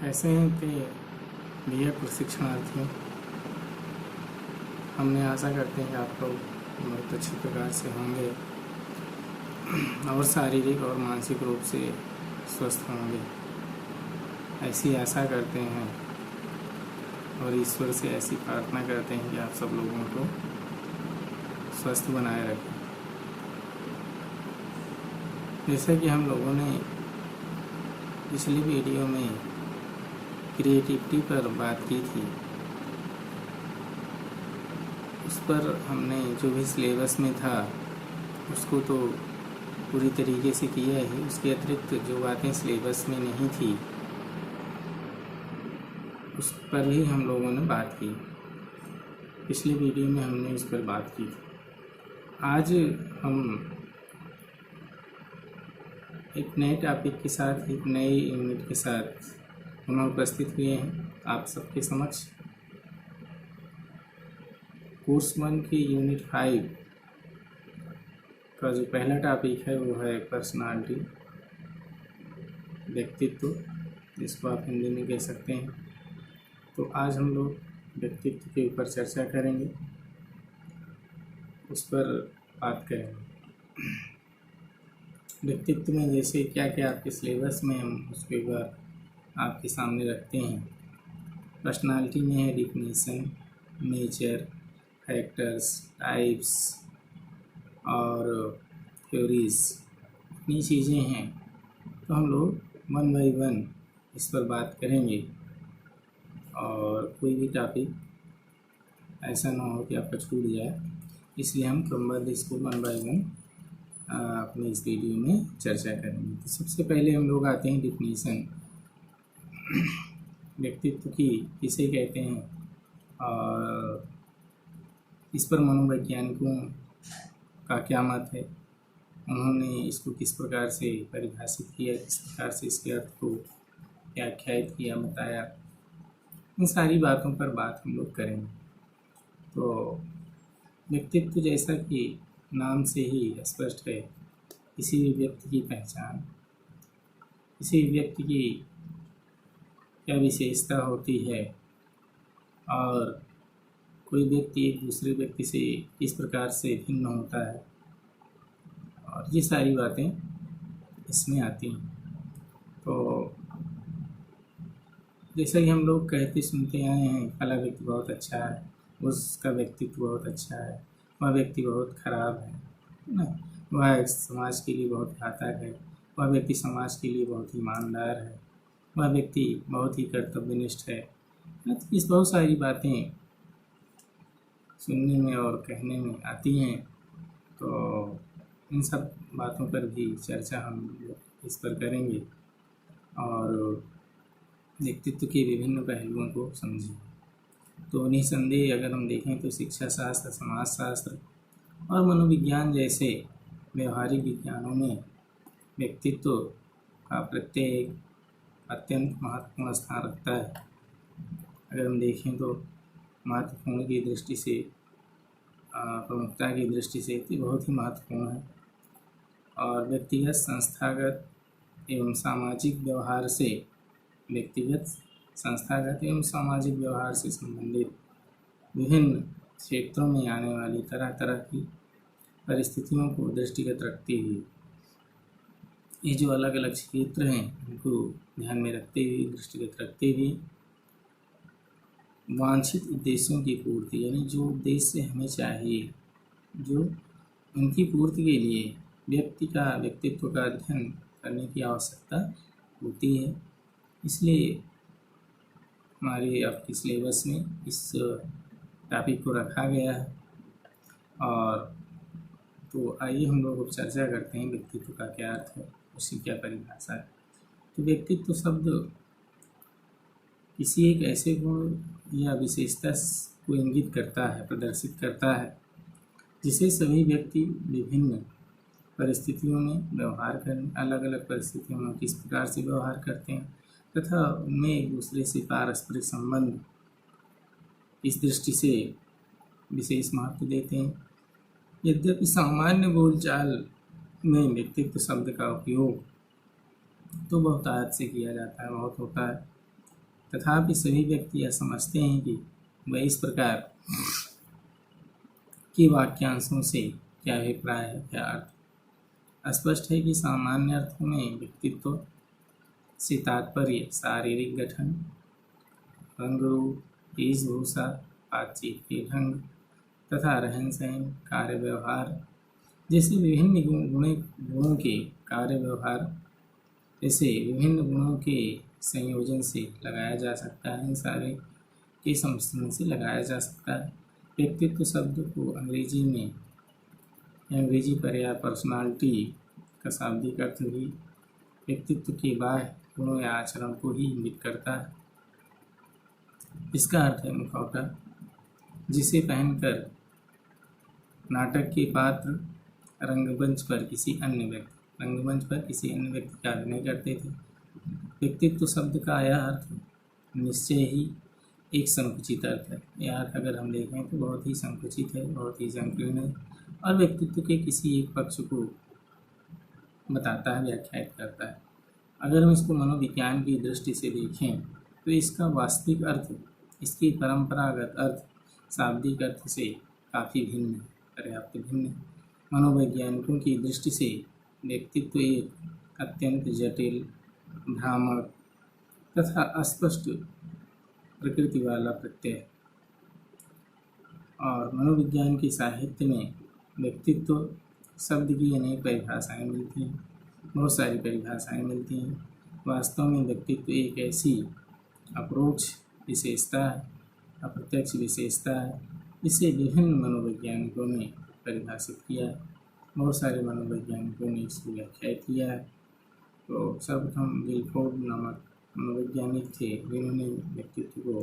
कैसे हैं कि बीए प्रशिक्षणार्थियों। हमने आशा करते हैं कि आप लोग बहुत अच्छी प्रकार से होंगे और शारीरिक और मानसिक रूप से स्वस्थ होंगे, ऐसी आशा करते हैं और ईश्वर से ऐसी प्रार्थना करते हैं कि आप सब लोगों को स्वस्थ बनाए रखें। जैसा कि हम लोगों ने पिछली वीडियो में क्रिएटिविटी पर बात की थी, उस पर हमने जो भी सिलेबस में था उसको तो पूरी तरीके से किया ही। उसके अतिरिक्त जो बातें सिलेबस में नहीं थी उस पर भी हम लोगों ने बात की। पिछली वीडियो में हमने इस पर बात की थी। आज हम एक नए टॉपिक के साथ, एक नए यूनिट के साथ पुनः उपस्थित हुए हैं आप सबके समक्ष। कोर्स 1 की यूनिट 5 का जो पहला टॉपिक है वो है पर्सनालिटी, व्यक्तित्व, जिसको आप हिंदी में कह सकते हैं। तो आज हम लोग व्यक्तित्व के ऊपर चर्चा करेंगे, उस पर बात करेंगे। व्यक्तित्व में जैसे क्या क्या आपके सिलेबस में हम उसके ऊपर आपके सामने रखते हैं। पर्सनालिटी में है डिफिनीसन, नेचर, फैक्टर्स, टाइप्स और थ्योरीज, इतनी चीज़ें हैं। तो हम लोग 1 बाय 1 इस पर बात करेंगे और कोई भी टॉपिक ऐसा ना हो कि आपका छूट जाए, इसलिए हम क्रमबद्ध इसको 1 बाय 1 अपने इस वीडियो में चर्चा करेंगे। तो सबसे पहले हम लोग आते हैं डिफिनीसन, व्यक्तित्व की किसे कहते हैं और इस पर मनोवैज्ञानिकों का क्या मत है, उन्होंने इसको किस प्रकार से परिभाषित किया, किस प्रकार से इसके अर्थ को व्याख्यायित किया, बताया, इन सारी बातों पर बात हम लोग करेंगे। तो व्यक्तित्व जैसा कि नाम से ही स्पष्ट है, किसी भी व्यक्ति की पहचान, किसी भी व्यक्ति की क्या विशेषता होती है और कोई व्यक्ति एक दूसरे व्यक्ति से किस प्रकार से भिन्न होता है, और ये सारी बातें इसमें आती हैं। तो जैसा कि हम लोग कहते सुनते आए हैं, फला व्यक्ति बहुत अच्छा है, उसका व्यक्तित्व बहुत अच्छा है, वह व्यक्ति बहुत खराब है ना, वह समाज के लिए बहुत घातक है, वह व्यक्ति समाज के लिए बहुत ईमानदार है, वह व्यक्ति बहुत ही कर्तव्यनिष्ठ है। इस बहुत सारी बातें सुनने में और कहने में आती हैं। तो इन सब बातों पर भी चर्चा हम इस पर करेंगे और व्यक्तित्व के विभिन्न पहलुओं को समझें। तो निसंदेह अगर हम देखें तो शिक्षा शास्त्र, समाज शास्त्र और मनोविज्ञान जैसे व्यवहारिक विज्ञानों में व्यक्तित्व का प्रत्येक अत्यंत महत्वपूर्ण स्थान रखता है। अगर हम देखें तो महत्वपूर्ण की दृष्टि से, प्रमुखता की दृष्टि से तो बहुत ही महत्वपूर्ण है। और व्यक्तिगत, संस्थागत एवं सामाजिक व्यवहार से, व्यक्तिगत, संस्थागत एवं सामाजिक व्यवहार से संबंधित विभिन्न क्षेत्रों में आने वाली तरह तरह की परिस्थितियों को दृष्टिगत रखते हुए, ये जो अलग अलग क्षेत्र हैं उनको ध्यान में रखते हुए, दृष्टिगत रखते हुए वांछित उद्देश्यों की पूर्ति, यानी जो उद्देश्य हमें चाहिए, जो उनकी पूर्ति के लिए व्यक्ति का व्यक्तित्व का अध्ययन करने की आवश्यकता होती है। इसलिए हमारे आपके सिलेबस में इस टॉपिक को रखा गया है। और तो आइए हम लोग अब चर्चा करते हैं व्यक्तित्व का क्या अर्थ है, उसकी क्या परिभाषा है। तो व्यक्तित्व शब्द किसी एक ऐसे गुण या विशेषता को इंगित करता है, प्रदर्शित करता है, जिसे सभी व्यक्ति विभिन्न परिस्थितियों में व्यवहार करने, अलग अलग परिस्थितियों में किस प्रकार से व्यवहार करते हैं तथा उनमें एक दूसरे से पारस्परिक संबंध इस दृष्टि से विशेष महत्व देते हैं। यद्यपि सामान्य बोलचाल में व्यक्तित्व शब्द का उपयोग तो बहुत आयत से किया जाता है, बहुत होता है, तथापि सभी व्यक्ति यह समझते हैं कि वह इस प्रकार के वाक्यांशों से क्या अभिप्राय है, क्या अर्थ। स्पष्ट है कि सामान्य अर्थों में व्यक्तित्व से तात्पर्य शारीरिक गठन, रंग रूप, वेशभूषा, बातचीत के ढंग तथा रहन सहन, कार्य व्यवहार जैसे विभिन्न गुणों के कार्य व्यवहार जैसे विभिन्न गुणों के संयोजन से लगाया जा सकता है। इन सारे के सम्मिश्रण से लगाया जा सकता है। व्यक्तित्व शब्द को अंग्रेजी पर्याय पर्सनालिटी का शाब्दिक अर्थ भी व्यक्तित्व के बाह्य गुणों या आचरण को ही इंगित करता है। इसका अर्थ है मुखौटा, जिसे पहनकर नाटक के पात्र रंगमंच पर किसी अन्य व्यक्ति का अभिनय करते थे। व्यक्तित्व शब्द का यह अर्थ निश्चय ही एक संकुचित अर्थ है। यह अर्थ अगर हम देखें तो बहुत ही संकुचित है, बहुत ही संकीर्ण है और व्यक्तित्व के किसी एक पक्ष को बताता है, व्याख्यात करता है। अगर हम इसको मनोविज्ञान की दृष्टि से देखें तो इसका वास्तविक अर्थ, इसकी परंपरागत अर्थ शाब्दिक अर्थ से काफ़ी भिन्न है, पर्याप्त भिन्न है। मनोवैज्ञानिकों की दृष्टि से व्यक्तित्व एक अत्यंत जटिल, भ्रामक तथा अस्पष्ट प्रकृति वाला प्रत्यय है और मनोविज्ञान के साहित्य में व्यक्तित्व शब्द की अनेक परिभाषाएँ मिलती हैं, बहुत सारी परिभाषाएँ मिलती हैं। वास्तव में व्यक्तित्व एक ऐसी अपरोक्ष विशेषता है, अप्रत्यक्ष विशेषता है, जिसे विभिन्न मनोवैज्ञानिकों ने परिभाषित किया है। बहुत सारे मनोवैज्ञानिकों ने इसकी व्याख्या किया है। तो सर्वप्रथम विल्फोर्ड नामक मनोवैज्ञानिक थे, जिन्होंने व्यक्तित्व को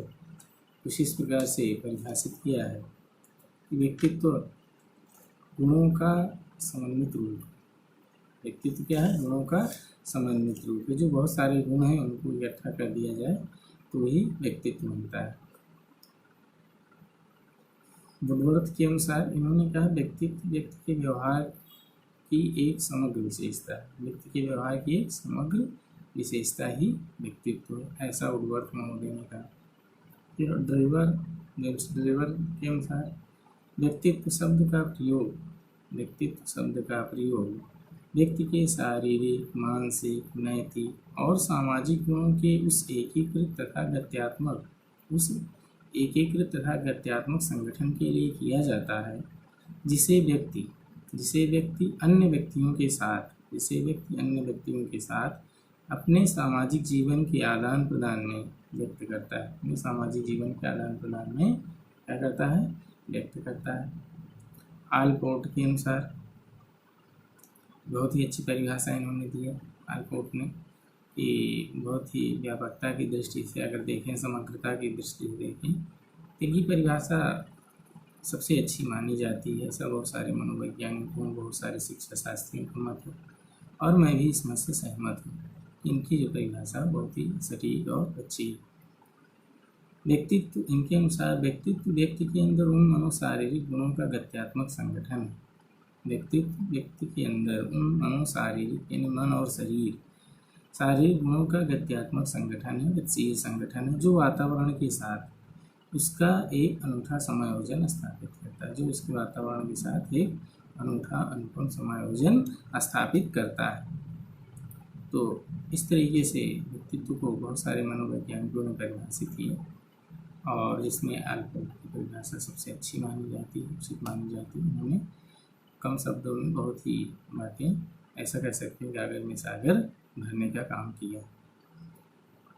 कुछ इस प्रकार से परिभाषित किया है कि व्यक्तित्व गुणों का समन्वित रूप। व्यक्तित्व क्या है? गुणों का समन्वित रूप है। जो बहुत सारे गुण हैं उनको इकट्ठा कर दिया जाए तो ही व्यक्तित्व बनता है। वुडवर्थ के अनुसार इन्होंने कहा व्यक्तित्व व्यक्ति के व्यवहार की एक समग्र विशेषता है। व्यक्ति के व्यवहार की एक समग्र विशेषता ही व्यक्तित्व है, ऐसा वुडवर्थ महोदय ने कहा। फिर जेम्स ड्रेवर के अनुसार व्यक्तित्व शब्द का प्रयोग व्यक्ति के शारीरिक, मानसिक, नैतिक और सामाजिक गुणों के उस एकीकृत तथा गत्यात्मक संगठन के लिए किया जाता है जिसे व्यक्ति अन्य व्यक्तियों के साथ अपने सामाजिक जीवन के आदान प्रदान में व्यक्त करता है। अपने सामाजिक जीवन के आदान प्रदान में क्या करता है? व्यक्त करता है। आलपोर्ट के अनुसार बहुत ही अच्छी परिभाषा इन्होंने दी है। आलपोर्ट ने कि बहुत ही व्यापकता की दृष्टि से अगर देखें, समग्रता की दृष्टि से देखें तो ये परिभाषा सबसे अच्छी मानी जाती है। सब बहुत सारे मनोवैज्ञानिकों, बहुत सारे शिक्षा शास्त्रियों का मत है और मैं भी इस मत से सहमत हूँ। इनकी जो परिभाषा बहुत ही सटीक और अच्छी है। इनके अनुसार व्यक्तित्व व्यक्ति के अंदर उन मनोशारीरिक गुणों का गत्यात्मक संगठन है। व्यक्तित्व व्यक्ति के अंदर उन मनोशारीरिक यानी मन और शारीरिक गुणों का गत्यात्मक संगठन है, गतिशील संगठन है, जो वातावरण के साथ उसका एक अनूठा समायोजन स्थापित करता है, जो उसके वातावरण के साथ एक अनूठा अनुपम समायोजन स्थापित करता है। तो इस तरीके से व्यक्तित्व को बहुत सारे मनोवैज्ञानिकों ने परिभाषित किया और जिसमें आलपोर्ट की परिभाषा सबसे अच्छी मानी जाती है, उचित मानी जाती है। उन्होंने कम शब्दों में बहुत ही बातें, ऐसा कह सकते हैं, गागर में सागर भरने का काम किया।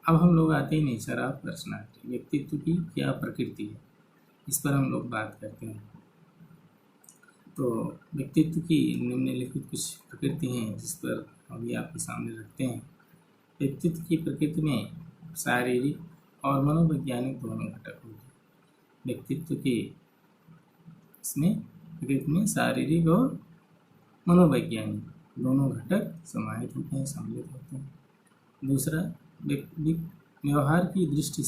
अब हम लोग आते हैं नेचर ऑफ पर्सनालिटी। व्यक्तित्व की क्या प्रकृति है, इस पर हम लोग बात करते हैं। तो व्यक्तित्व की निम्नलिखित कुछ प्रकृति हैं जिस पर अभी आपके सामने रखते हैं। व्यक्तित्व की प्रकृति में शारीरिक और मनोवैज्ञानिक दोनों घटक होते हैं। व्यक्तित्व के इसमें प्रकृति में शारीरिक और मनोवैज्ञानिक दोनों घटक समाहित होते हैं, सम्मिलित होते हैं। दूसरा, व्यवहार की दृष्टि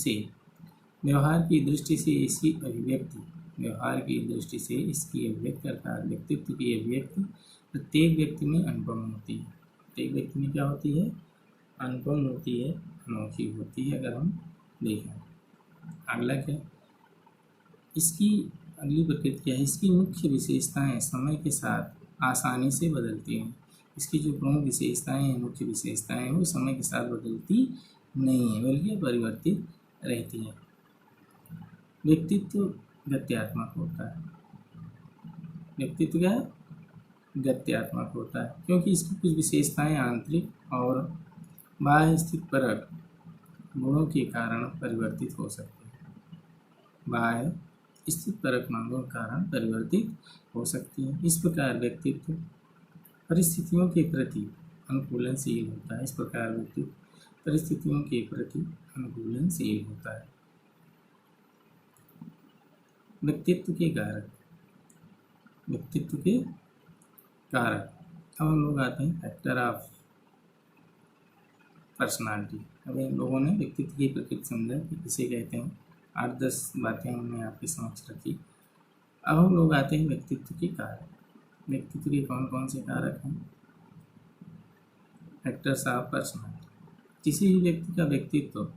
से इसकी अभिव्यक्ति अर्थात व्यक्तित्व की अभिव्यक्ति प्रत्येक व्यक्ति में अनुपम होती है। प्रत्येक व्यक्ति में क्या होती है? अनुपम होती है, अनोखी होती है। अगर हम देखा। अगला क्या, इसकी अगली प्रकृति क्या है, इसकी मुख्य विशेषताएं समय के साथ आसानी से बदलती हैं। इसकी जो प्रमुख विशेषताएं हैं, मुख्य विशेषताएं, वो समय के साथ बदलती नहीं है बल्कि परिवर्तित रहती हैं। व्यक्तित्व गत्यात्मक होता है। व्यक्तित्व क्या है, गत्यात्मक होता है, क्योंकि इसकी कुछ विशेषताएं आंतरिक और बाह्य स्थित परक गुणों के कारण परिवर्तित हो सकती हैं। बाह्य स्थित परक मांगों के कारण परिवर्तित हो सकती है। इस प्रकार व्यक्तित्व परिस्थितियों के प्रति अनुकूलनशील होता है। इस प्रकार व्यक्तित्व परिस्थितियों के प्रति अनुकूलनशील होता है। व्यक्तित्व के कारक, व्यक्तित्व के कारक। अब हम लोग आते हैं फैक्टर ऑफ पर्सनालिटी। अब इन लोगों ने व्यक्तित्व की प्रकृति समझा कि किसे कहते हैं, 8-10 बातें हमने आपके समक्ष रखी। अब हम लोग आते हैं व्यक्तित्व के कारक। व्यक्तित्व के कौन कौन से कारक हैं, फैक्टर्स ऑफ पर्सनालिटी। किसी भी व्यक्ति का व्यक्तित्व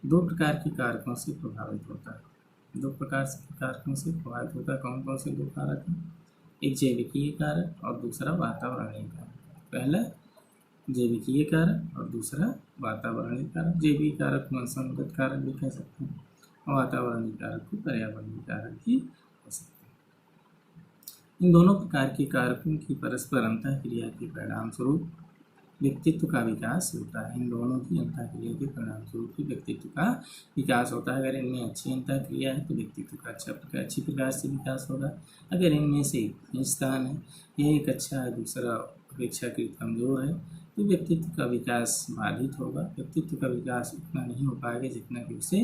दो प्रकार के कारकों से प्रभावित होता है। दो प्रकार के कारकों से प्रभावित होता है। कौन कौन से दो कारक हैं, एक जैविकीय कारक और दूसरा वातावरणीय कारक। पहला जैविकीय कारक और दूसरा वातावरणीय कारक। जैविकीय कारक को वंशानुगत कारक भी कह सकते हैं और वातावरणीय कारक को पर्यावरणीय कारक भी कह सकते हैं। इन दोनों प्रकार के कारकों की परस्पर अंतःक्रिया के परिणाम स्वरूप व्यक्तित्व का विकास होता है। इन दोनों की अंतःक्रिया के परिणाम स्वरूप ही व्यक्तित्व का विकास होता है। अगर इनमें अच्छी अंतःक्रिया है तो व्यक्तित्व का अच्छी प्रकार से विकास होगा। अगर इनमें से स्थान है, यह एक अच्छा है, दूसरा अपेक्षाकृत कमजोर है, तो व्यक्तित्व का विकास बाधित होगा। व्यक्तित्व का विकास उतना नहीं हो पाएगा जितना कि उसे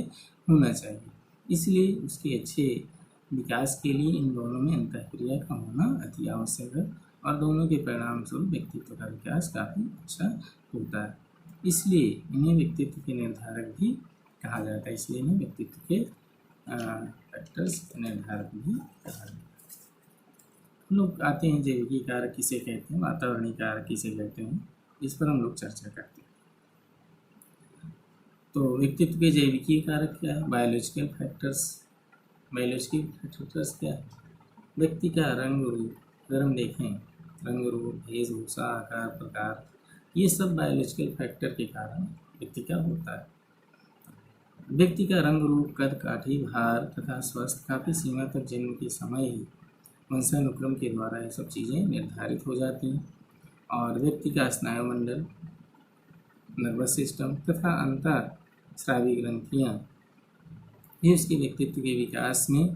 होना चाहिए। इसलिए उसके अच्छे विकास के लिए इन दोनों में अंतःक्रिया का होना अति आवश्यक है और दोनों के परिणाम स्वरूप व्यक्तित्व का विकास काफ़ी अच्छा होता है। इसलिए इन्हें व्यक्तित्व के निर्धारक भी कहा जाता है। इसलिए इन्हें व्यक्तित्व के फैक्टर्स निर्धारक भी कहा जाता है। हम लोग आते हैं जैविकीय कारक किसे कहते हैं, वातावरणीय कारक किसे कहते हैं, इस पर हम लोग चर्चा करते हैं। तो व्यक्तित्व के जैविकीय कारक क्या है, बायोलॉजिकल फैक्टर्स। बायोलॉजिकल फैक्टर्स क्या है, व्यक्ति का रंग रूप, अगर हम देखें रंग रूप, वेशभूषा, आकार, प्रकार, ये सब बायोलॉजिकल फैक्टर के कारण व्यक्ति का होता है। व्यक्ति का रंग रूप, कद काठी, भार तथा स्वास्थ्य काफ़ी सीमा तक जन्म के समय ही वंशानुक्रम के द्वारा ये सब चीज़ें निर्धारित हो जाती हैं। और व्यक्ति का स्नायुमंडल, नर्वस सिस्टम तथा अंतःस्रावी ग्रंथियाँ ये उसके व्यक्तित्व के विकास में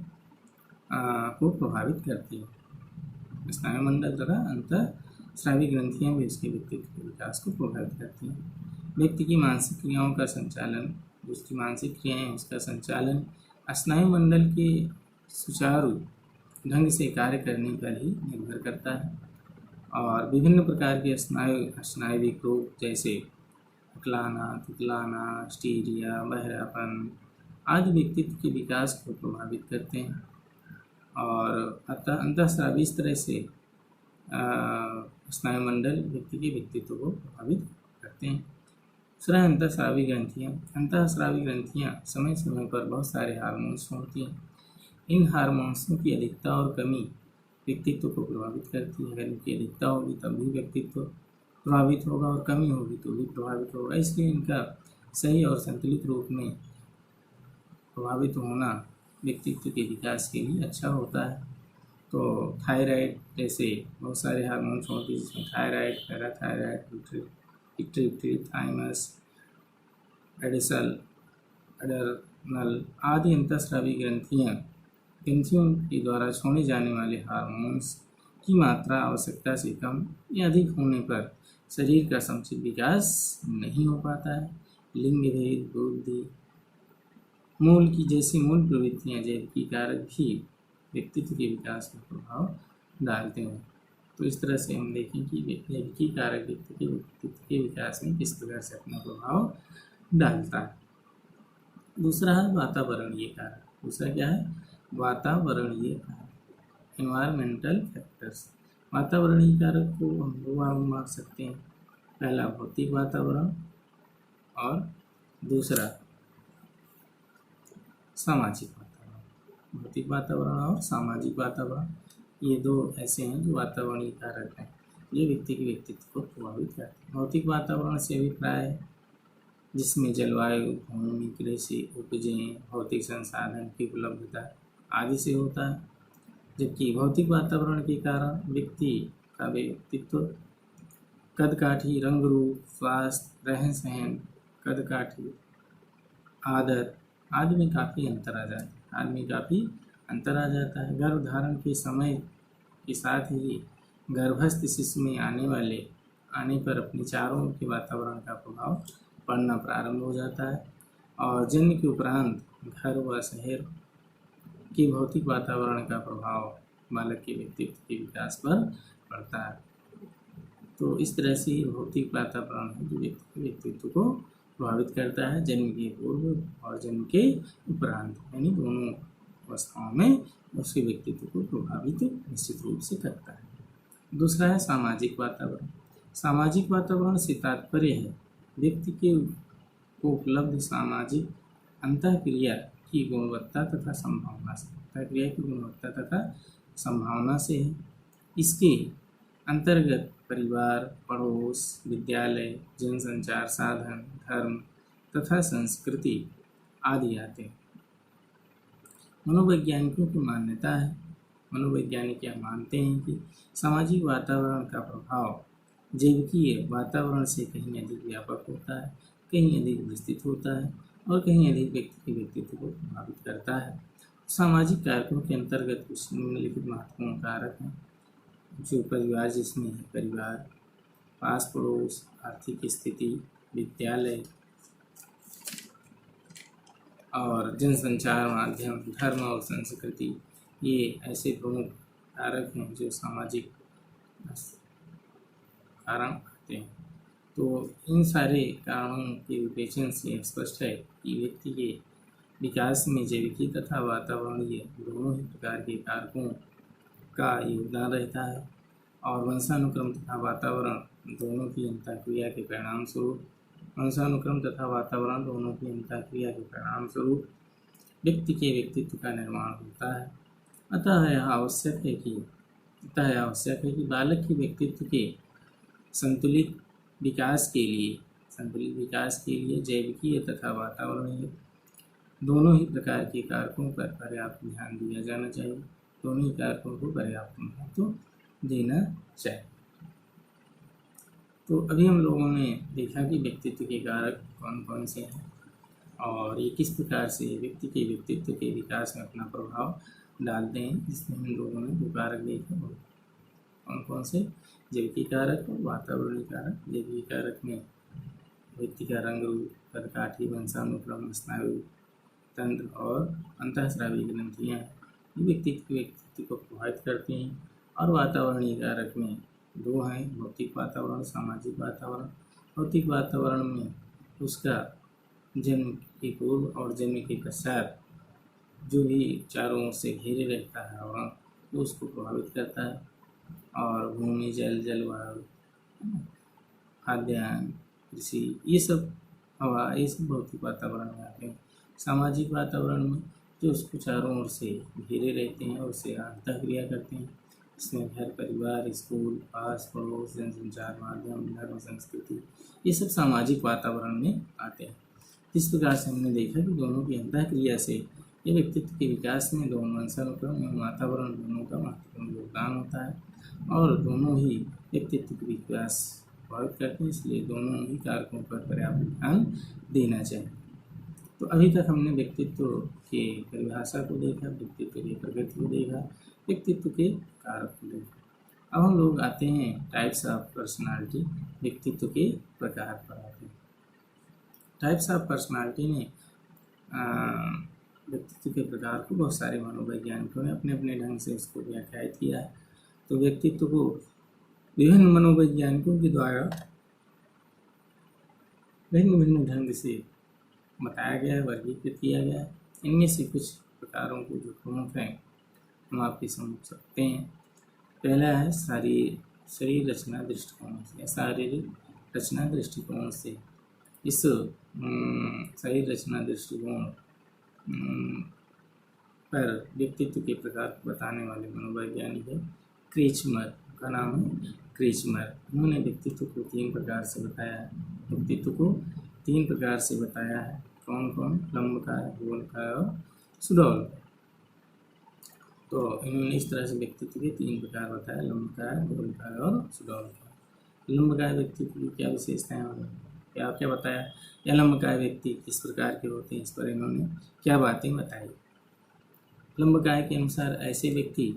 को प्रभावित करती हैं। स्नायुमंडल तथा अंतःस्रावी ग्रंथियाँ भी उसके व्यक्तित्व के विकास को प्रभावित करती हैं। व्यक्ति की मानसिक क्रियाओं का संचालन, उसकी मानसिक क्रियाएँ उसका संचालन स्नायुमंडल के सुचारू ढंग से कार्य करने पर ही निर्भर करता है। और विभिन्न प्रकार के स्नायुविक रोग जैसे अकलाना, तुतलाना, स्टीरिया, बहरापन आदि व्यक्तित्व के विकास को प्रभावित करते हैं। और अंतःस्रावी इस तरह से स्नायुमंडल व्यक्ति के व्यक्तित्व को प्रभावित करते हैं। दूसरा अंतःस्रावी ग्रंथियाँ। अंतःस्रावी ग्रंथियाँ समय समय पर बहुत सारे हार्मोन्स होती हैं। इन हार्मोन्सों की अधिकता और कमी व्यक्तित्व को प्रभावित करती है। अगर इनकी अधिकता होगी तब भी व्यक्तित्व प्रभावित होगा और कमी होगी तो भी प्रभावित होगा। इसलिए इनका सही और संतुलित रूप में प्रभावित होना व्यक्तित्व के विकास के लिए अच्छा होता है। तो थायराइड जैसे बहुत सारे हार्मोन्स होते हैं जिसमें थायराइड, पैराथायराइड, पिट्यूटरी, थाइमस, एडिसल, एडर्नल आदि अंतःस्रावी ग्रंथियों के द्वारा छोड़े जाने वाले हार्मोन्स की मात्रा आवश्यकता से कम या अधिक होने पर शरीर का समुचित विकास नहीं हो पाता है। लिंग भेद, बुद्धि, मूल की जैसी मूल प्रवृत्तियाँ जैविकीय कारक भी व्यक्तित्व के विकास में प्रभाव डालते हैं। तो इस तरह से हम देखें कि जैविकीय कारक व्यक्तित्व के विकास में किस प्रकार से अपना प्रभाव डालता है। दूसरा है वातावरणीय कारक। दूसरा क्या है, वातावरणीय कारक, एनवायरमेंटल फैक्टर्स। वातावरणीय कारक को हम दो भाग में बांट सकते हैं, पहला भौतिक वातावरण और दूसरा सामाजिक वातावरण। भौतिक वातावरण और सामाजिक वातावरण, ये दो ऐसे हैं जो वातावरणीय कारक हैं, ये व्यक्ति के व्यक्तित्व को प्रभावित करते हैं। भौतिक वातावरण से अभिप्राय है जिसमें जलवायु, भूमि, कृषि, उपजें, भौतिक संसाधन की उपलब्धता आदि से होता है। जबकि भौतिक वातावरण के कारण व्यक्ति का व्यक्तित्व कदकाठी, रंग रूप, स्वास्थ्य, रहन सहन, कदकाठी, आदत आदि में काफ़ी अंतर आ जाता है। गर्भ धारण के समय के साथ ही गर्भस्थ शिशु में आने पर अपने चारों ओर के वातावरण का प्रभाव पड़ना प्रारंभ हो जाता है और जन्म के उपरांत घर व शहर के भौतिक वातावरण का प्रभाव बालक के व्यक्तित्व के विकास पर पड़ता है। तो इस तरह से ही भौतिक वातावरण है जो व्यक्ति के व्यक्तित्व को प्रभावित करता है जन्म के पूर्व और जन्म के उपरांत, यानी दोनों अवस्थाओं में उसके व्यक्तित्व को प्रभावित निश्चित रूप से करता है। दूसरा है सामाजिक वातावरण। सामाजिक वातावरण से तात्पर्य है व्यक्ति के को उपलब्ध सामाजिक अंतःक्रिया की गुणवत्ता तथा संभावना से है। इसके अंतर्गत परिवार, पड़ोस, विद्यालय, जनसंचार साधन, धर्म तथा संस्कृति आदि आते हैं। मनोवैज्ञानिकों की मान्यता है, मनोवैज्ञानिक यह मानते हैं कि सामाजिक वातावरण का प्रभाव जैविकीय वातावरण से कहीं अधिक व्यापक होता है, कहीं अधिक विस्तृत होता है और कहीं अधिक व्यक्ति के व्यक्तित्व को प्रभावित करता है। सामाजिक कारकों के अंतर्गत कुछ निम्नलिखित महत्वपूर्ण कारक हैं जो परिवार जिसमें है परिवार, पास पड़ोस, आर्थिक स्थिति, विद्यालय और जनसंचार माध्यम, धर्म और संस्कृति, ये ऐसे प्रमुख कारक हैं जो सामाजिक कारण आते हैं। तो इन सारे कारणों के विवेचन से स्पष्ट है कि व्यक्ति के विकास में जैविकी तथा वातावरणीय दोनों ही प्रकार के कारकों का योगदान रहता है और वंशानुक्रम तथा वातावरण दोनों की अंतःक्रिया के परिणाम स्वरूप व्यक्ति के व्यक्तित्व का निर्माण होता है। अतः यह आवश्यक है कि बालक के व्यक्तित्व के संतुलित विकास के लिए जैविकीय तथा वातावरणीय दोनों ही प्रकार के कारकों पर पर्याप्त ध्यान दिया जाना चाहिए। दोनों ही कारकों को पर्याप्त महत्व देना चाहिए। तो अभी हम लोगों ने देखा कि व्यक्तित्व के कारक कौन कौन से हैं और ये किस प्रकार से व्यक्ति के व्यक्तित्व के विकास में अपना प्रभाव डालते हैं। इसमें हम लोगों ने दो कारक देखे, कौन कौन से, जैविक कारक और वातावरणीय कारक। जैविक कारक में व्यक्ति का रंग रूप, कदकाठी, वंशानुक्रम, स्नायु तंत्र और अंतःस्रावी ग्रंथियाँ व्यक्तित्व को प्रभावित करती हैं। और वातावरणीय कारक में दो हैं, भौतिक वातावरण, सामाजिक वातावरण। भौतिक वातावरण में उसका जन्म के पूर्व और जन्म के पश्चात जो भी चारों ओर से घेरे रहता है और वो उसको प्रभावित करता है। और भूमि, जलवायु, खाद्यान्न, कृषि, ये सब हवा, ये सब भौतिक वातावरण में आते हैं। सामाजिक वातावरण में जो उसको चारों ओर से घेरे रहते हैं और उससे अंतःक्रिया करते हैं। इसमें घर, परिवार, स्कूल, पास पड़ोस, जनसंचार माध्यम, धर्म, संस्कृति, ये सब सामाजिक वातावरण में आते हैं। इस प्रकार से हमने देखा कि दोनों की अंतःक्रिया से ये व्यक्तित्व के विकास में दोनों वंशानुक्रम और वातावरण दोनों का महत्वपूर्ण योगदान होता है और दोनों ही व्यक्तित्व के विकास प्रभावित करते हैं। इसलिए दोनों ही कारकों पर पर्याप्त ध्यान देना चाहिए। तो अभी तक हमने व्यक्तित्व के परिभाषा को देखा, व्यक्तित्व की प्रकृति को देखा, व्यक्तित्व के कारक को देखा। अब हम लोग आते हैं टाइप्स ऑफ पर्सनालिटी, व्यक्तित्व के प्रकार पर आते हैं। टाइप्स ऑफ पर्सनालिटी में व्यक्तित्व के प्रकार को बहुत सारे मनोवैज्ञानिकों ने अपने अपने ढंग से इसको व्याख्यायित किया है। तो व्यक्तित्व को विभिन्न मनोवैज्ञानिकों के द्वारा भिन्न भिन्न ढंग से बताया गया है, वर्गीकृत किया गया है। इनमें से कुछ प्रकारों को जो प्रमुख हैं हम आपके समझ सकते हैं। पहला है शरीर रचना दृष्टिकोण से। शारीरिक रचना दृष्टिकोण से इस शरीर रचना दृष्टिकोण पर व्यक्तित्व के प्रकार को बताने वाले मनोवैज्ञानिक है क्रीचमर, का नाम है क्रीचमर। उन्होंने व्यक्तित्व को 3 प्रकार से बताया है। व्यक्तित्व को 3 प्रकार से बताया है। कौन कौन? लंबकाय, गोलकाय और सुडौलकाय। तो इन्होंने इस तरह से व्यक्तित्व के 3 प्रकार बताया, लंबकाय, गोलकाय और सुडौलकाय। लंबकाय व्यक्तित्व की क्या विशेषताएं होंगी, क्या क्या बताया, या लंबकाय व्यक्ति किस प्रकार के होते हैं, इस पर इन्होंने क्या बातें बताई। लंबकाय के अनुसार ऐसे व्यक्ति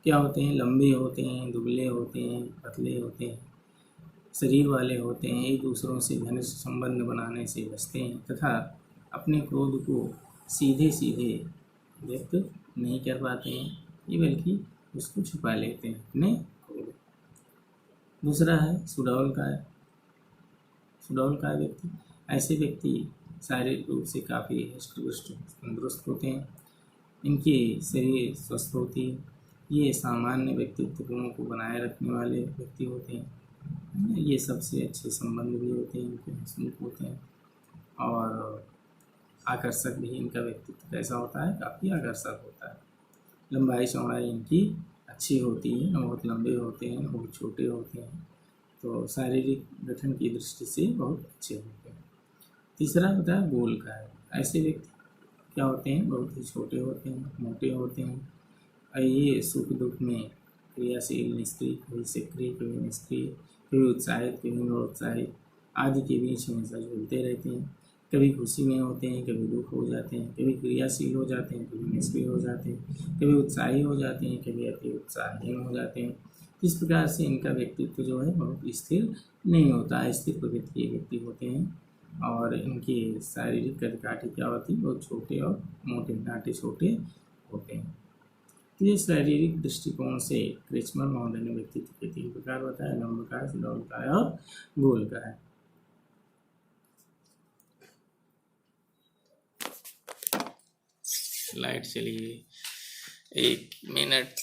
क्या होते हैं? लंबे होते हैं, दुबले होते हैं, पतले होते हैं, शरीर वाले होते हैं, एक दूसरों से घनिष्ठ संबंध बनाने से बचते हैं तथा अपने क्रोध को सीधे सीधे व्यक्त नहीं कर पाते हैं, ये बल्कि उसको छुपा लेते हैं अपने क्रोध। दूसरा है सुडौलकाय। सुडौलकाय व्यक्ति, ऐसे व्यक्ति शारीरिक रूप से काफ़ी हष्ट-पुष्ट तंदुरुस्त होते हैं, इनकी शरीर स्वस्थ होती है, ये सामान्य व्यक्तित्व गुणों को बनाए रखने वाले व्यक्ति होते हैं, ये सबसे अच्छे संबंध भी होते हैं, इनके हंसमुख होते हैं और आकर्षक भी। इनका व्यक्तित्व कैसा होता है? काफ़ी आकर्षक होता है। लंबाई चौड़ाई इनकी अच्छी होती है, न बहुत लंबे होते हैं, न बहुत छोटे होते हैं, तो शारीरिक गठन की दृष्टि से बहुत अच्छे होते हैं। तीसरा होता है गोलकाय। ऐसे व्यक्ति क्या होते हैं? बहुत ही छोटे होते हैं, मोटे होते हैं, और ये सुख दुख में क्रियाशील, निष्क्रिय, कभी सक्रिय, कभी निष्क्रिय, कभी उत्साहित, कभी निरुत्साहित आदि के बीच हमेशा झूलते रहते हैं। कभी खुशी में होते हैं, कभी दुख हो जाते हैं, कभी क्रियाशील हो जाते हैं, कभी निष्क्रिय हो जाते हैं, कभी उत्साही हो जाते हैं, कभी अति उत्साहहीन हो जाते हैं। इस प्रकार से इनका व्यक्तित्व जो है बहुत स्थिर नहीं होता, स्थिर प्रकृति के व्यक्ति होते हैं और इनकी शारीरिक कदकाठी क्या होती है? बहुत छोटे और मोटे, नाटे छोटे होते हैं। तो ये शारीरिक दृष्टिकोण से क्रीचमर महोदय ने व्यक्तित्व के 3 प्रकार बताया, लंबकाय, सुडौलकाय और गोलकाय। लाइट चली गई, 1 मिनट।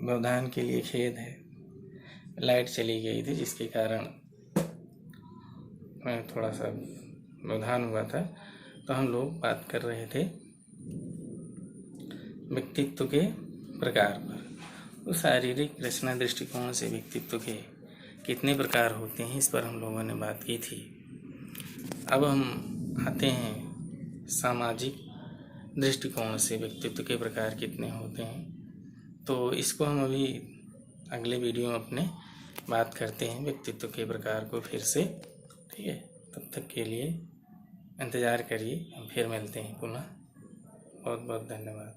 व्यवधान के लिए खेद है, लाइट चली गई थी जिसके कारण मैं थोड़ा सा व्यवधान हुआ था। तो हम लोग बात कर रहे थे व्यक्तित्व के प्रकार पर। तो शारीरिक रचना दृष्टिकोण से व्यक्तित्व के कितने प्रकार होते हैं, इस पर हम लोगों ने बात की थी। अब हम आते हैं सामाजिक दृष्टिकोण से व्यक्तित्व के प्रकार कितने होते हैं। तो इसको हम अभी अगले वीडियो में अपने बात करते हैं व्यक्तित्व के प्रकार को फिर से, ठीक है। तब तक के लिए इंतज़ार करिए, हम फिर मिलते हैं पुनः। बहुत बहुत धन्यवाद।